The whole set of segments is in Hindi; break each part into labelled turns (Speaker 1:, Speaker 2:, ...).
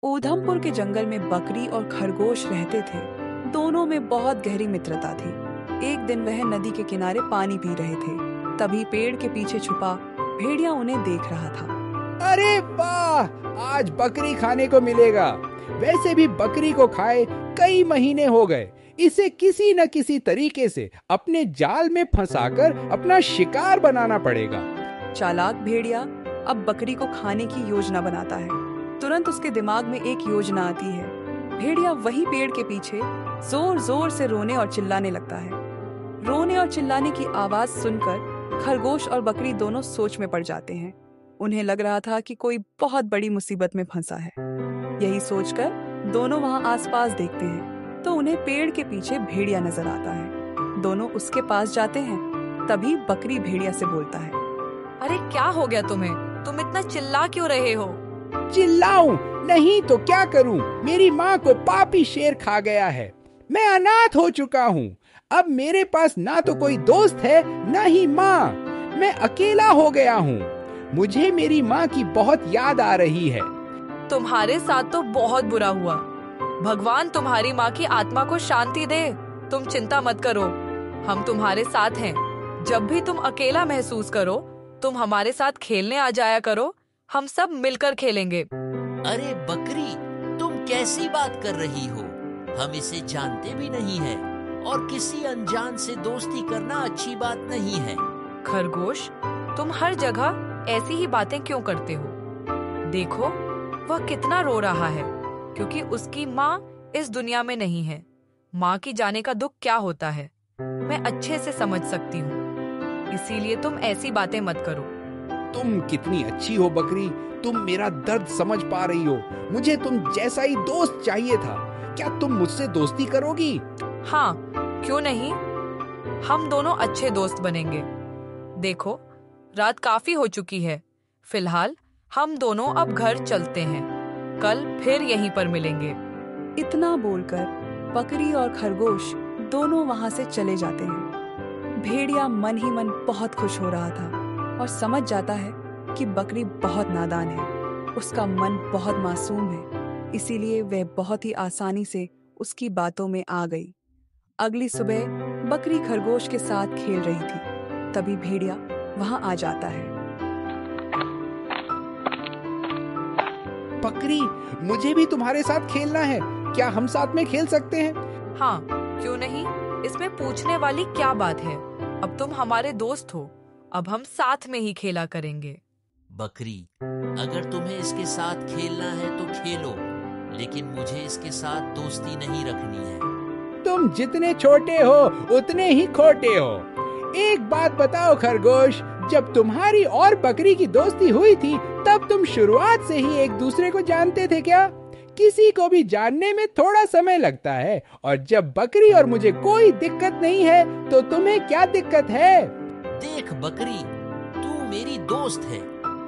Speaker 1: ऊधमपुर के जंगल में बकरी और खरगोश रहते थे। दोनों में बहुत गहरी मित्रता थी। एक दिन वह नदी के किनारे पानी पी रहे थे। तभी पेड़ के पीछे छुपा भेड़िया उन्हें देख रहा था।
Speaker 2: अरे वाह, आज बकरी खाने को मिलेगा। वैसे भी बकरी को खाए कई महीने हो गए। इसे किसी न किसी तरीके से अपने जाल में फंसाकर अपना शिकार बनाना पड़ेगा।
Speaker 1: चालाक भेड़िया अब बकरी को खाने की योजना बनाता है। तुरंत उसके दिमाग में एक योजना आती है। भेड़िया वही पेड़ के पीछे जोर जोर से रोने और चिल्लाने लगता है। रोने और चिल्लाने की आवाज सुनकर खरगोश और बकरी दोनों सोच में पड़ जाते हैं। उन्हें लग रहा था कि कोई बहुत बड़ी मुसीबत में फंसा है। यही सोचकर दोनों वहां आसपास देखते हैं तो उन्हें पेड़ के पीछे भेड़िया नजर आता है। दोनों उसके पास जाते हैं। तभी बकरी भेड़िया से बोलता है,
Speaker 3: अरे क्या हो गया तुम्हें? तुम इतना चिल्ला क्यों रहे हो?
Speaker 2: चिल्लाऊं नहीं तो क्या करूं? मेरी माँ को पापी शेर खा गया है। मैं अनाथ हो चुका हूँ। अब मेरे पास ना तो कोई दोस्त है ना ही माँ। मैं अकेला हो गया हूँ। मुझे मेरी माँ की बहुत याद आ रही है।
Speaker 3: तुम्हारे साथ तो बहुत बुरा हुआ। भगवान तुम्हारी माँ की आत्मा को शांति दे। तुम चिंता मत करो, हम तुम्हारे साथ हैं। जब भी तुम अकेला महसूस करो तुम हमारे साथ खेलने आ जाया करो। हम सब मिलकर खेलेंगे।
Speaker 4: अरे बकरी, तुम कैसी बात कर रही हो? हम इसे जानते भी नहीं है और किसी अनजान से दोस्ती करना अच्छी बात नहीं है।
Speaker 3: खरगोश, तुम हर जगह ऐसी ही बातें क्यों करते हो? देखो, वह कितना रो रहा है क्योंकि उसकी माँ इस दुनिया में नहीं है। माँ की जाने का दुख क्या होता है मैं अच्छे से समझ सकती हूँ। इसीलिए तुम ऐसी बातें मत करो।
Speaker 2: तुम कितनी अच्छी हो बकरी, तुम मेरा दर्द समझ पा रही हो। मुझे तुम जैसा ही दोस्त चाहिए था। क्या तुम मुझसे दोस्ती करोगी?
Speaker 3: हाँ, क्यों नहीं। हम दोनों अच्छे दोस्त बनेंगे। देखो, रात काफी हो चुकी है। फिलहाल हम दोनों अब घर चलते हैं। कल फिर यहीं पर मिलेंगे।
Speaker 1: इतना बोलकर बकरी और खरगोश दोनों वहां से चले जाते हैं। भेड़िया मन ही मन बहुत खुश हो रहा था और समझ जाता है कि बकरी बहुत नादान है। उसका मन बहुत मासूम है, इसीलिए वह बहुत ही आसानी से उसकी बातों में आ गई। अगली सुबह बकरी खरगोश के साथ खेल रही थी। तभी भेड़िया वहां आ जाता है।
Speaker 2: बकरी, मुझे भी तुम्हारे साथ खेलना है। क्या हम साथ में खेल सकते हैं?
Speaker 3: हाँ, क्यों नहीं। इसमें पूछने वाली क्या बात है। अब तुम हमारे दोस्त हो। अब हम साथ में ही खेला करेंगे।
Speaker 4: बकरी, अगर तुम्हें इसके साथ खेलना है तो खेलो, लेकिन मुझे इसके साथ दोस्ती नहीं रखनी है।
Speaker 2: तुम जितने छोटे हो उतने ही खोटे हो। एक बात बताओ खरगोश, जब तुम्हारी और बकरी की दोस्ती हुई थी तब तुम शुरुआत से ही एक दूसरे को जानते थे क्या? किसी को भी जानने में थोड़ा समय लगता है, और जब बकरी और मुझे कोई दिक्कत नहीं है तो तुम्हें क्या दिक्कत है?
Speaker 4: देख बकरी, तू मेरी दोस्त है।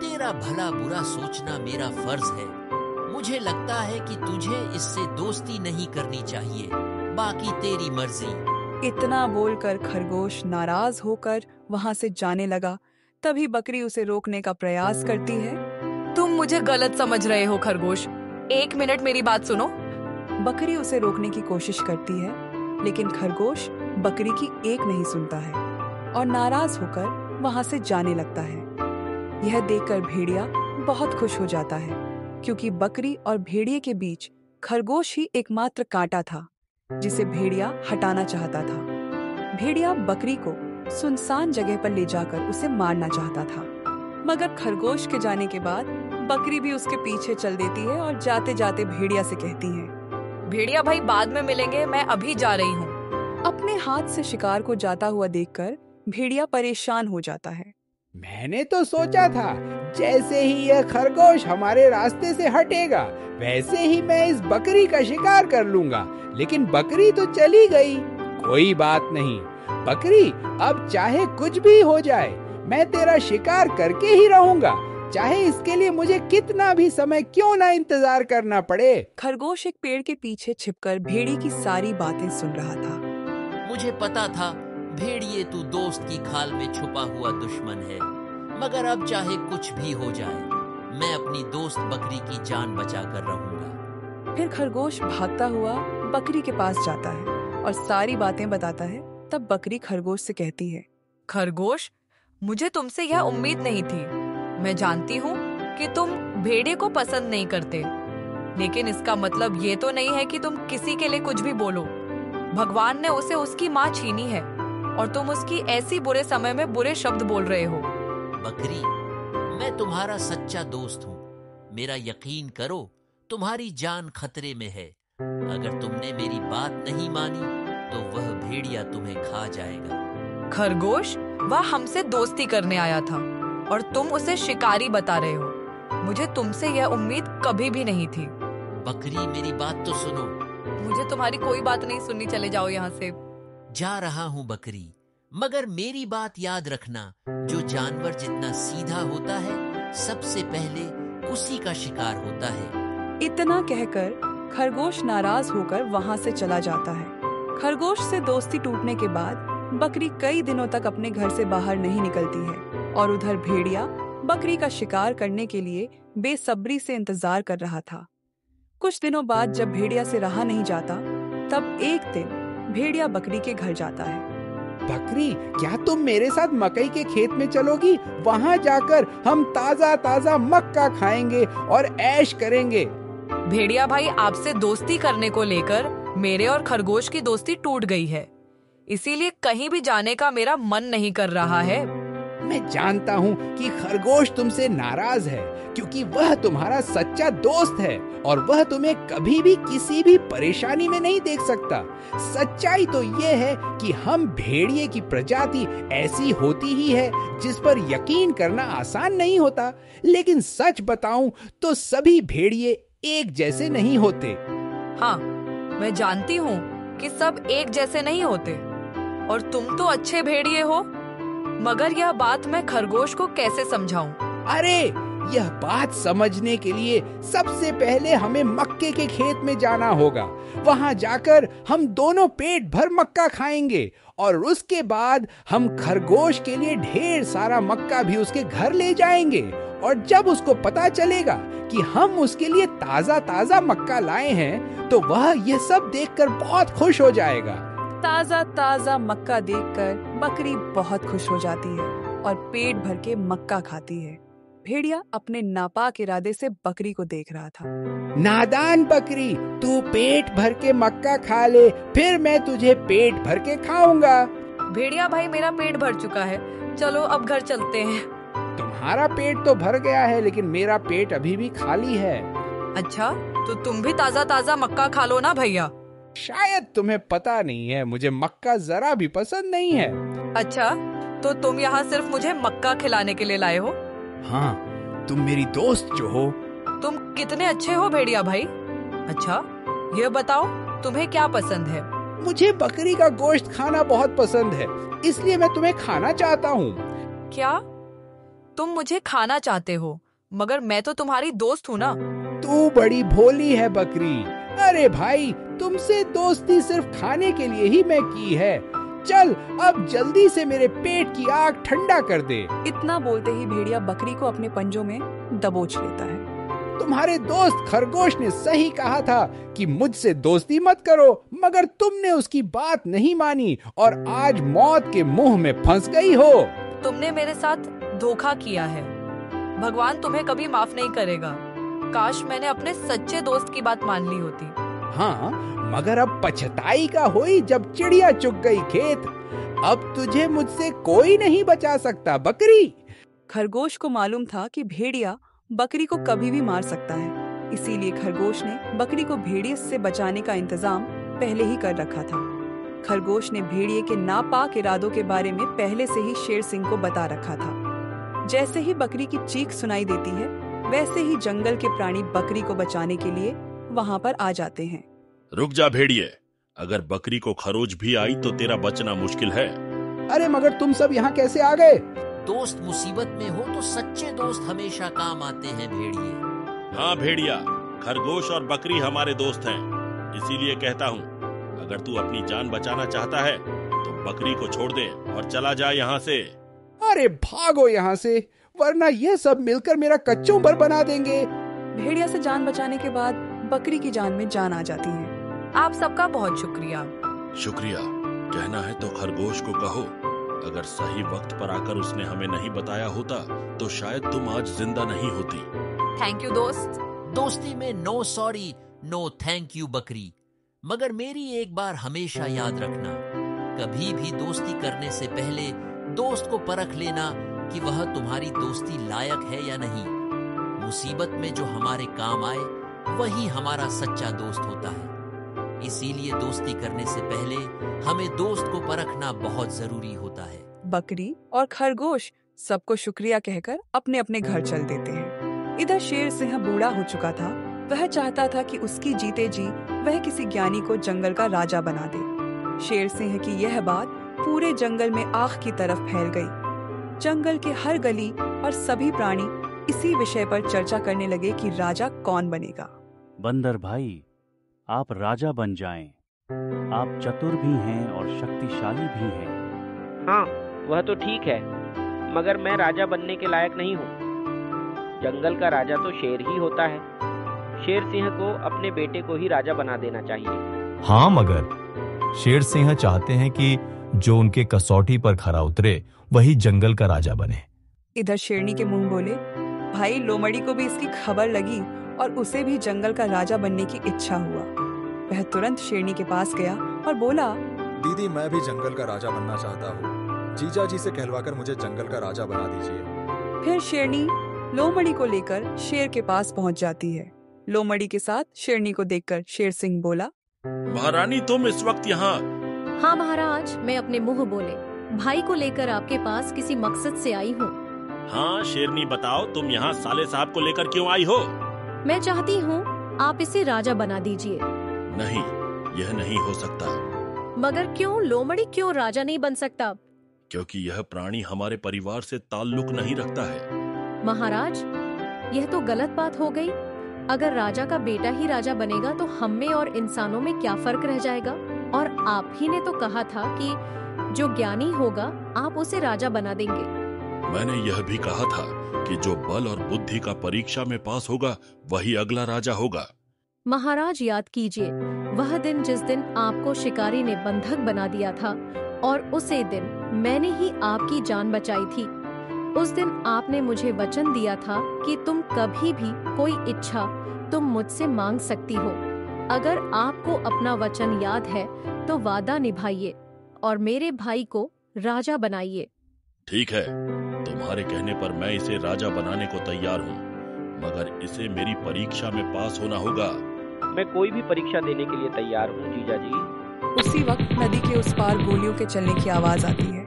Speaker 4: तेरा भला बुरा सोचना मेरा फर्ज है। मुझे लगता है कि तुझे इससे दोस्ती नहीं करनी चाहिए। बाकी तेरी मर्जी।
Speaker 1: इतना बोलकर खरगोश नाराज होकर वहां से जाने लगा। तभी बकरी उसे रोकने का प्रयास करती है।
Speaker 3: तुम मुझे गलत समझ रहे हो खरगोश। एक मिनट मेरी बात सुनो।
Speaker 1: बकरी उसे रोकने की कोशिश करती है, लेकिन खरगोश बकरी की एक नहीं सुनता है और नाराज होकर वहां से जाने लगता है। यह देखकर भेड़िया बहुत खुश हो जाता है क्योंकि बकरी और भेड़िए के बीच खरगोश ही एकमात्र कांटा था जिसे भेड़िया हटाना चाहता था। भेड़िया बकरी को सुनसान जगह पर ले जाकर उसे मारना चाहता था, मगर खरगोश के जाने के बाद बकरी भी उसके पीछे चल देती है और जाते जाते भेड़िया से कहती है,
Speaker 3: भेड़िया भाई, बाद में मिलेंगे, मैं अभी जा रही हूँ।
Speaker 1: अपने हाथ से शिकार को जाता हुआ देखकर भेड़िया परेशान हो जाता है।
Speaker 2: मैंने तो सोचा था जैसे ही यह खरगोश हमारे रास्ते से हटेगा वैसे ही मैं इस बकरी का शिकार कर लूंगा, लेकिन बकरी तो चली गई। कोई बात नहीं बकरी, अब चाहे कुछ भी हो जाए मैं तेरा शिकार करके ही रहूंगा, चाहे इसके लिए मुझे कितना भी समय क्यों ना इंतजार करना पड़े।
Speaker 1: खरगोश एक पेड़ के पीछे छिपकर भेड़ी की सारी बातें सुन रहा था।
Speaker 4: मुझे पता था भेड़िए तू दोस्त की खाल में छुपा हुआ दुश्मन है, मगर अब चाहे कुछ भी हो जाए मैं अपनी दोस्त बकरी की जान बचा कर रहूंगा।
Speaker 1: फिर खरगोश भागता हुआ बकरी के पास जाता है और सारी बातें बताता है। तब बकरी खरगोश से कहती है,
Speaker 3: खरगोश, मुझे तुमसे यह उम्मीद नहीं थी। मैं जानती हूँ कि तुम भेड़िए को पसंद नहीं करते, लेकिन इसका मतलब ये तो नहीं है कि तुम किसी के लिए कुछ भी बोलो। भगवान ने उसे उसकी माँ छीनी है और तुम उसकी ऐसी बुरे समय में बुरे शब्द बोल रहे हो।
Speaker 4: बकरी, मैं तुम्हारा सच्चा दोस्त हूँ। मेरा यकीन करो, तुम्हारी जान खतरे में है। अगर तुमने मेरी बात नहीं मानी तो वह भेड़िया तुम्हें खा जाएगा।
Speaker 3: खरगोश, वह हमसे दोस्ती करने आया था और तुम उसे शिकारी बता रहे हो। मुझे तुमसे यह उम्मीद कभी भी नहीं थी।
Speaker 4: बकरी, मेरी बात तो सुनो।
Speaker 3: मुझे तुम्हारी कोई बात नहीं सुननी, चले जाओ यहाँ से।
Speaker 4: जा रहा हूँ बकरी, मगर मेरी बात याद रखना, जो जानवर जितना सीधा होता है सबसे पहले उसी का शिकार होता है।
Speaker 1: इतना कहकर खरगोश नाराज होकर वहाँ से चला जाता है। खरगोश से दोस्ती टूटने के बाद बकरी कई दिनों तक अपने घर से बाहर नहीं निकलती है और उधर भेड़िया बकरी का शिकार करने के लिए बेसब्री से इंतजार कर रहा था। कुछ दिनों बाद जब भेड़िया से रहा नहीं जाता, तब एक दिन भेड़िया बकरी के घर जाता है।
Speaker 2: बकरी, क्या तुम मेरे साथ मकई के खेत में चलोगी? वहाँ जाकर हम ताजा ताजा मक्का खाएंगे और ऐश करेंगे।
Speaker 3: भेड़िया भाई, आपसे दोस्ती करने को लेकर मेरे और खरगोश की दोस्ती टूट गई है, इसीलिए कहीं भी जाने का मेरा मन नहीं कर रहा है।
Speaker 2: मैं जानता हूँ कि खरगोश तुमसे नाराज है, क्योंकि वह तुम्हारा सच्चा दोस्त है और वह तुम्हें कभी भी किसी भी परेशानी में नहीं देख सकता। सच्चाई तो ये है कि हम भेड़िए की प्रजाति ऐसी होती ही है जिस पर यकीन करना आसान नहीं होता। लेकिन सच बताऊं तो सभी भेड़िए एक जैसे नहीं होते।
Speaker 3: हाँ, मैं जानती हूँ कि सब एक जैसे नहीं होते और तुम तो अच्छे भेड़िए हो, मगर यह बात मैं खरगोश को कैसे समझाऊं?
Speaker 2: अरे, यह बात समझने के लिए सबसे पहले हमें मक्के के खेत में जाना होगा। वहाँ जाकर हम दोनों पेट भर मक्का खाएंगे और उसके बाद हम खरगोश के लिए ढेर सारा मक्का भी उसके घर ले जाएंगे। और जब उसको पता चलेगा कि हम उसके लिए ताजा ताजा मक्का लाए हैं, तो वह यह सब देखकर बहुत खुश हो जाएगा।
Speaker 1: ताजा ताजा मक्का देखकर बकरी बहुत खुश हो जाती है और पेट भर के मक्का खाती है। भेड़िया अपने नापाक इरादे से बकरी को देख रहा था।
Speaker 2: नादान बकरी, तू पेट भर के मक्का खा ले, फिर मैं तुझे पेट भर के खाऊंगा।
Speaker 3: भेड़िया भाई, मेरा पेट भर चुका है, चलो अब घर चलते हैं।
Speaker 2: तुम्हारा पेट तो भर गया है, लेकिन मेरा पेट अभी भी खाली है।
Speaker 3: अच्छा, तो तुम भी ताजा ताजा मक्का खा लो ना भैया।
Speaker 2: शायद तुम्हें पता नहीं है, मुझे मक्का जरा भी पसंद नहीं है।
Speaker 3: अच्छा, तो तुम यहाँ सिर्फ मुझे मक्का खिलाने के लिए लाए हो?
Speaker 2: हाँ, तुम मेरी दोस्त जो हो।
Speaker 3: तुम कितने अच्छे हो भेड़िया भाई। अच्छा, ये बताओ तुम्हें क्या पसंद है?
Speaker 2: मुझे बकरी का गोश्त खाना बहुत पसंद है, इसलिए मैं तुम्हें खाना चाहता हूँ।
Speaker 3: क्या तुम मुझे खाना चाहते हो? मगर मैं तो तुम्हारी दोस्त हूँ ना।
Speaker 2: तू बड़ी भोली है बकरी। अरे भाई, तुमसे दोस्ती सिर्फ खाने के लिए ही मैं की है। चल, अब जल्दी से मेरे पेट की आग ठंडा कर दे।
Speaker 1: इतना बोलते ही भेड़िया बकरी को अपने पंजों में दबोच लेता है।
Speaker 2: तुम्हारे दोस्त खरगोश ने सही कहा था कि मुझसे दोस्ती मत करो, मगर तुमने उसकी बात नहीं मानी और आज मौत के मुंह में फंस गई हो।
Speaker 3: तुमने मेरे साथ धोखा किया है। भगवान तुम्हें कभी माफ नहीं करेगा। काश मैंने अपने सच्चे दोस्त की बात मान ली होती।
Speaker 2: हाँ, मगर अब पछताई का हुई जब चिड़िया चुग गई खेत। अब तुझे मुझसे कोई नहीं बचा सकता बकरी।
Speaker 1: खरगोश को मालूम था कि भेड़िया बकरी को कभी भी मार सकता है, इसीलिए खरगोश ने बकरी को भेड़िए से बचाने का इंतजाम पहले ही कर रखा था। खरगोश ने भेड़िए के नापाक इरादों के बारे में पहले से ही शेर सिंह को बता रखा था। जैसे ही बकरी की चीख सुनाई देती है, वैसे ही जंगल के प्राणी बकरी को बचाने के लिए वहाँ पर आ जाते हैं।
Speaker 5: रुक जा भेड़िए, अगर बकरी को खरोच भी आई तो तेरा बचना मुश्किल है।
Speaker 2: अरे मगर तुम सब यहाँ कैसे आ गए?
Speaker 4: दोस्त मुसीबत में हो तो सच्चे दोस्त हमेशा काम आते हैं भेड़िए।
Speaker 5: हाँ भेड़िया, खरगोश और बकरी हमारे दोस्त हैं, इसीलिए कहता हूँ, अगर तू अपनी जान बचाना चाहता है तो बकरी को छोड़ दे और चला जा यहाँ से।
Speaker 2: अरे भागो यहाँ से, वरना ये सब मिलकर मेरा कच्चों पर बना देंगे।
Speaker 1: भेड़िया से जान बचाने के बाद बकरी की जान में जान आ जाती है।
Speaker 3: आप सबका बहुत शुक्रिया।
Speaker 5: शुक्रिया कहना है तो खरगोश को कहो, अगर सही वक्त पर आकर उसने हमें नहीं बताया होता तो शायद तुम आज जिंदा नहीं होती।
Speaker 3: थैंक यू दोस्त।
Speaker 4: दोस्ती में no sorry no thank you बकरी, मगर मेरी एक बार हमेशा याद रखना, कभी भी दोस्ती करने से पहले दोस्त को परख लेना कि वह तुम्हारी दोस्ती लायक है या नहीं। मुसीबत में जो हमारे काम आए वही हमारा सच्चा दोस्त होता है। इसीलिए दोस्ती करने से पहले हमें दोस्त को परखना बहुत जरूरी होता है।
Speaker 1: बकरी और खरगोश सबको शुक्रिया कहकर अपने अपने घर चल देते हैं। इधर शेर सिंह बूढ़ा हो चुका था। वह चाहता था कि उसकी जीते जी वह किसी ज्ञानी को जंगल का राजा बना दे। शेर सिंह की यह बात पूरे जंगल में आग की तरफ फैल गई। जंगल के हर गली और सभी प्राणी इसी विषय पर चर्चा करने लगे कि राजा कौन बनेगा।
Speaker 6: बंदर भाई, आप राजा बन जाएं। आप चतुर भी हैं और शक्तिशाली भी हैं।
Speaker 7: हाँ, वह तो ठीक है, मगर मैं राजा बनने के लायक नहीं हूँ। जंगल का राजा तो शेर ही होता है। शेर सिंह को अपने बेटे को ही राजा बना देना चाहिए।
Speaker 8: हाँ, मगर शेर सिंह चाहते हैं कि जो उनके कसौटी पर खरा उतरे वही जंगल का राजा बने।
Speaker 1: इधर शेरनी के मुंह बोले, भाई लोमड़ी को भी इसकी खबर लगी और उसे भी जंगल का राजा बनने की इच्छा हुआ। वह तुरंत शेरनी के पास गया और बोला,
Speaker 9: दीदी, मैं भी जंगल का राजा बनना चाहता हूँ। जीजा जी से कहलवाकर मुझे जंगल का राजा बना दीजिए।
Speaker 1: फिर शेरनी लोमड़ी को लेकर शेर के पास पहुँच जाती है। लोमड़ी के साथ शेरनी को देखकर शेर सिंह बोला,
Speaker 5: महारानी तुम इस वक्त यहाँ?
Speaker 10: हाँ महाराज, मैं अपने मुंह बोले भाई को लेकर आपके पास किसी मकसद से आई हूँ।
Speaker 5: हाँ शेरनी, बताओ तुम यहाँ साले साहब को लेकर क्यों आई हो?
Speaker 10: मैं चाहती हूँ आप इसे राजा बना दीजिए।
Speaker 5: नहीं, यह नहीं हो सकता।
Speaker 10: मगर क्यों लोमड़ी, क्यों राजा नहीं बन सकता?
Speaker 5: क्योंकि यह प्राणी हमारे परिवार से ताल्लुक नहीं रखता है।
Speaker 10: महाराज, यह तो गलत बात हो गई। अगर राजा का बेटा ही राजा बनेगा तो हम में और इंसानों में क्या फर्क रह जाएगा? और आप ही ने तो कहा था कि जो ज्ञानी होगा आप उसे राजा बना देंगे।
Speaker 5: मैंने यह भी कहा था कि जो बल और बुद्धि का परीक्षा में पास होगा वही अगला राजा होगा।
Speaker 10: महाराज, याद कीजिए वह दिन जिस दिन आपको शिकारी ने बंधक बना दिया था और उसी दिन मैंने ही आपकी जान बचाई थी। उस दिन आपने मुझे वचन दिया था कि तुम कभी भी कोई इच्छा तुम मुझसे मांग सकती हो। अगर आपको अपना वचन याद है तो वादा निभाइए और मेरे भाई को राजा बनाइए।
Speaker 5: ठीक है, तुम्हारे कहने पर मैं इसे राजा बनाने को तैयार हूँ, मगर इसे मेरी परीक्षा में पास होना होगा।
Speaker 7: मैं कोई भी परीक्षा देने के लिए तैयार हूँ जीजा जी।
Speaker 1: उसी वक्त नदी के उस पार गोलियों के चलने की आवाज आती है।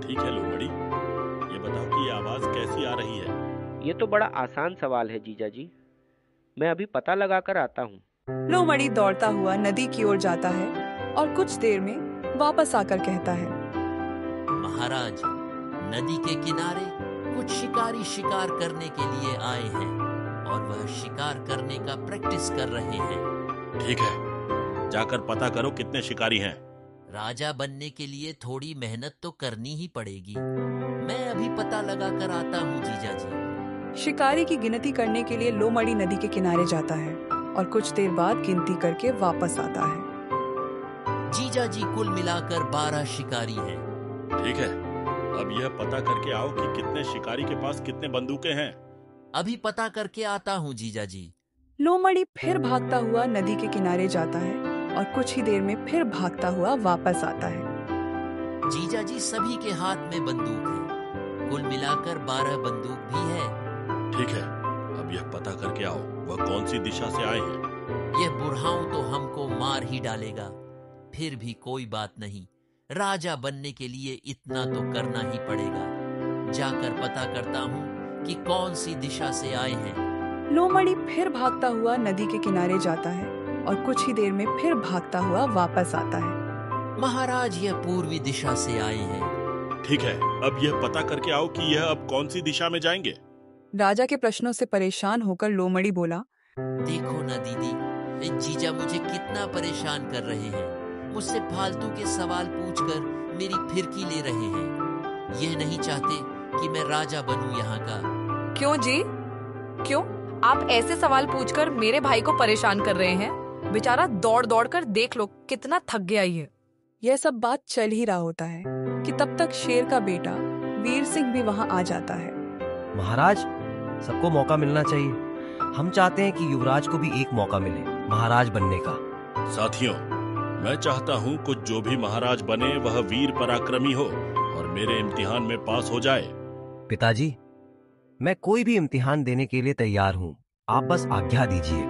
Speaker 5: ठीक है लोमड़ी, ये बताओ कि ये आवाज कैसी आ रही है?
Speaker 7: ये तो बड़ा आसान सवाल है जीजा जी, मैं अभी पता लगा कर आता हूँ।
Speaker 1: लोमड़ी दौड़ता हुआ नदी की ओर जाता है और कुछ देर में वापस आकर कहता है,
Speaker 4: महाराज, नदी के किनारे कुछ शिकारी शिकार करने के लिए आए हैं और वह शिकार करने का प्रैक्टिस कर रहे हैं।
Speaker 5: ठीक है, जाकर पता करो कितने शिकारी हैं।
Speaker 4: राजा बनने के लिए थोड़ी मेहनत तो करनी ही पड़ेगी। मैं अभी पता लगा कर आता हूँ जीजा जी।
Speaker 1: शिकारी की गिनती करने के लिए लोमड़ी नदी के किनारे जाता है और कुछ देर बाद गिनती करके वापस आता है।
Speaker 4: जीजा जी, कुल मिलाकर 12 शिकारी हैं।
Speaker 5: ठीक है, अब यह पता करके आओ कि कितने शिकारी के पास कितने बंदूकें हैं।
Speaker 4: अभी पता करके आता हूँ जीजा जी।
Speaker 1: लोमड़ी फिर भागता हुआ नदी के किनारे जाता है और कुछ ही देर में फिर भागता हुआ वापस आता है।
Speaker 4: जीजा जी, सभी के हाथ में बंदूक है, कुल मिलाकर 12 बंदूक भी है।
Speaker 5: ठीक है, अब यह पता करके आओ वह कौन सी दिशा से आए हैं।
Speaker 4: यह बुढ़ाऊ तो हमको मार ही डालेगा, फिर भी कोई बात नहीं। राजा बनने के लिए इतना तो करना ही पड़ेगा। जाकर पता करता हूँ कि कौन सी दिशा से आए हैं।
Speaker 1: लोमड़ी फिर भागता हुआ नदी के किनारे जाता है और कुछ ही देर में फिर भागता हुआ वापस आता है।
Speaker 4: महाराज, यह पूर्वी दिशा से आए हैं।
Speaker 5: ठीक है, अब यह पता करके आओ कि यह अब कौन सी दिशा में जाएंगे।
Speaker 1: राजा के प्रश्नों से परेशान होकर लोमड़ी बोला,
Speaker 4: देखो ना दीदी, जीजा मुझे कितना परेशान कर रहे हैं। मुझसे फालतू के सवाल पूछकर मेरी फिरकी ले रहे हैं। यह नहीं चाहते कि मैं राजा बनूं यहाँ का।
Speaker 3: क्यों जी? क्यों? आप ऐसे सवाल पूछकर मेरे भाई को परेशान कर रहे हैं। बेचारा दौड़ दौड़ कर देख लो कितना थक गया ये।
Speaker 1: यह सब बात चल ही रहा होता है कि तब तक शेर का बेटा वीर सिंह भी वहां आ जाता है।
Speaker 11: महाराज, सबको मौका मिलना चाहिए। हम चाहते हैं कि युवराज को भी एक मौका मिले महाराज बनने का।
Speaker 5: साथियों, मैं चाहता हूँ कुछ जो भी महाराज बने वह वीर पराक्रमी हो और मेरे इम्तिहान में पास हो जाए।
Speaker 11: पिताजी, मैं कोई भी इम्तिहान देने के लिए तैयार हूँ, आप बस आज्ञा दीजिए।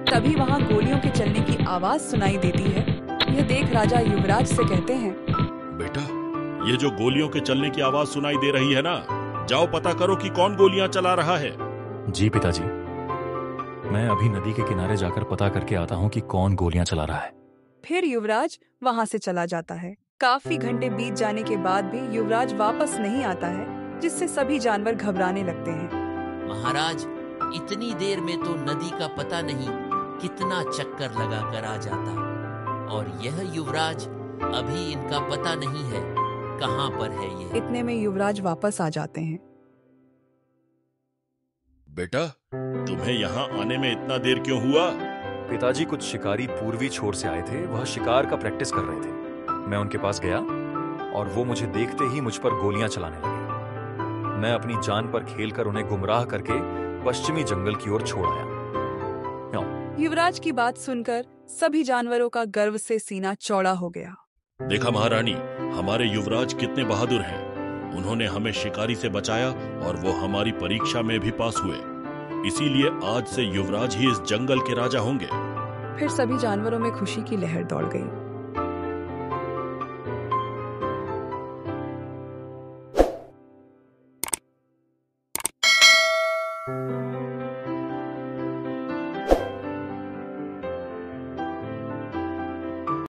Speaker 1: तभी वहाँ गोलियों के चलने की आवाज सुनाई देती है। यह देख राजा युवराज से कहते हैं,
Speaker 5: बेटा, ये जो गोलियों के चलने की आवाज सुनाई दे रही है ना, जाओ पता करो कि कौन गोलियां चला रहा है।
Speaker 12: जी पिताजी, मैं अभी नदी के किनारे जाकर पता करके आता हूँ कि कौन गोलियां चला रहा है।
Speaker 1: फिर युवराज वहाँ से चला जाता है। काफी घंटे बीत जाने के बाद भी युवराज वापस नहीं आता है, जिससे सभी जानवर घबराने लगते हैं।
Speaker 4: महाराज, इतनी देर में तो नदी का पता नहीं कितना चक्कर लगा कर आ जाता, और यह युवराज अभी इनका पता नहीं है कहाँ पर है ये।
Speaker 1: इतने में युवराज वापस आ जाते हैं।
Speaker 5: बेटा, तुम्हें यहाँ आने में इतना देर क्यों हुआ?
Speaker 12: पिताजी, कुछ शिकारी पूर्वी छोर से आए थे, वह शिकार का प्रैक्टिस कर रहे थे। मैं उनके पास गया और वो मुझे देखते ही मुझ पर गोलियां चलाने लगे। मैं अपनी जान पर खेलकर उन्हें गुमराह करके पश्चिमी जंगल की ओर छोड़ आया।
Speaker 1: युवराज की बात सुनकर सभी जानवरों का गर्व से सीना चौड़ा हो गया।
Speaker 5: देखा महारानी, हमारे युवराज कितने बहादुर हैं। उन्होंने हमें शिकारी से बचाया और वो हमारी परीक्षा में भी पास हुए। इसीलिए आज से युवराज ही इस जंगल के राजा होंगे।
Speaker 1: फिर सभी जानवरों में खुशी की लहर दौड़ गई।